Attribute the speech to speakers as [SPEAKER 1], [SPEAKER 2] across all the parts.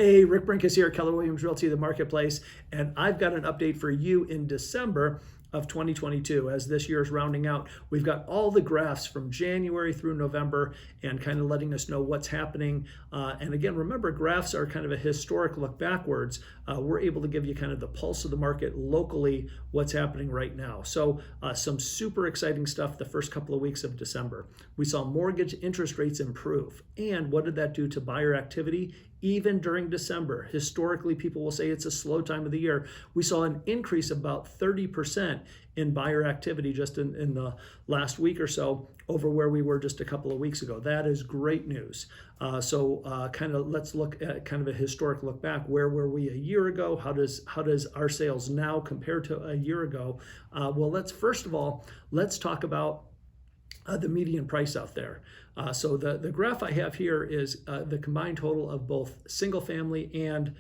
[SPEAKER 1] Hey, Rick Brinkus here, Keller Williams Realty, the marketplace, and I've got an update for you in December of 2022. As this year is rounding out, we've got all the graphs from January through November and kind of letting us know what's happening. And again, remember, graphs are kind of a historic look backwards. We're able to give you kind of the pulse of the market locally, what's happening right now. So some super exciting stuff the first couple of weeks of December. We saw mortgage interest rates improve. And what did that do to buyer activity? Even during December, historically, people will say it's a slow time of the year. We saw an increase of about 30% in buyer activity just in the last week or so over where we were just a couple of weeks ago. That is great news. Kind of let's look at kind of a historic look back. Where were we a year ago? How does our sales now compare to a year ago? Well, first of all, let's talk about the median price out there. So the graph I have here is the combined total of both single family and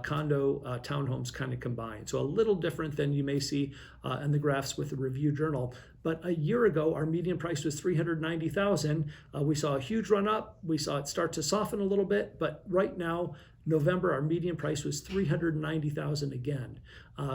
[SPEAKER 1] condo townhomes kind of combined. So a little different than you may see in the graphs with the Review Journal. But a year ago, our median price was $390,000. We saw a huge run up. We saw it start to soften a little bit. But right now, November, our median price was $390,000 again.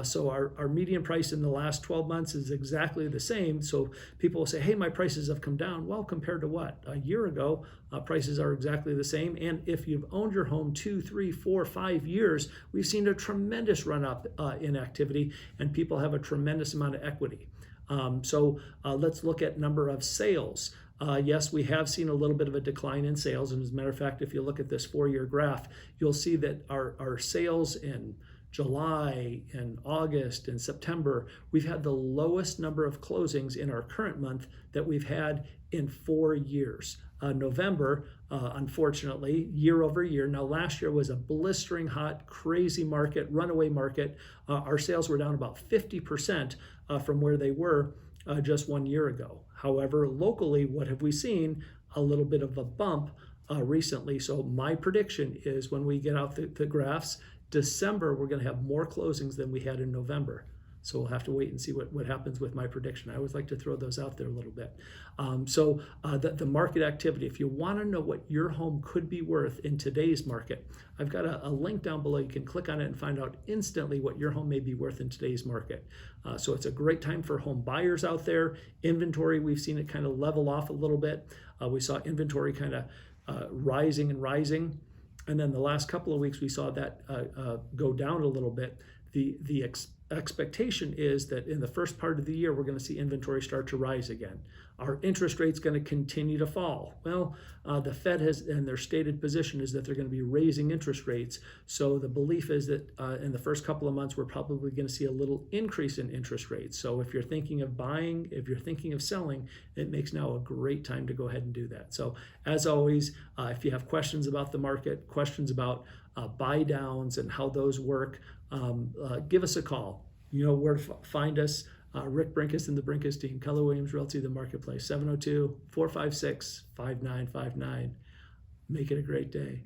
[SPEAKER 1] So our median price in the last 12 months is exactly the same. So people will say, hey, my prices have come down. Well, compared to what? A year ago, prices are exactly the same. And if you've owned your home 2, 3, 4, 5 years, we've seen a tremendous run up in activity, and people have a tremendous amount of equity. Let's look at number of sales. Yes, we have seen a little bit of a decline in sales. And as a matter of fact, if you look at this 4-year graph, you'll see that our sales in July and August and September, we've had the lowest number of closings in our current month that we've had in 4 years. November, unfortunately, year over year. Now, last year was a blistering hot, crazy market, runaway market. Our sales were down about 50% from where they were just 1 year ago. However, locally, what have we seen? A little bit of a bump recently. So my prediction is when we get out the graphs, December, we're going to have more closings than we had in November. So we'll have to wait and see what happens with my prediction. I always like to throw those out there a little bit. The market activity, if you want to know what your home could be worth in today's market, I've got a link down below. You can click on it and find out instantly what your home may be worth in today's market. So it's a great time for home buyers out there. Inventory, we've seen it kind of level off a little bit. We saw inventory kind of rising and rising. And then the last couple of weeks, we saw that go down a little bit. The expectation is that in the first part of the year, we're going to see inventory start to rise again. Our interest rate's going to continue to fall. Well, the Fed and their stated position is that they're going to be raising interest rates. So the belief is that in the first couple of months, we're probably going to see a little increase in interest rates. So if you're thinking of buying, if you're thinking of selling, it makes now a great time to go ahead and do that. So as always, if you have questions about the market, questions about buy downs and how those work, give us a call. You know where to find us. Rick Brinkus and the Brinkus team, Keller Williams Realty, the marketplace, 702-456-5959. Make it a great day.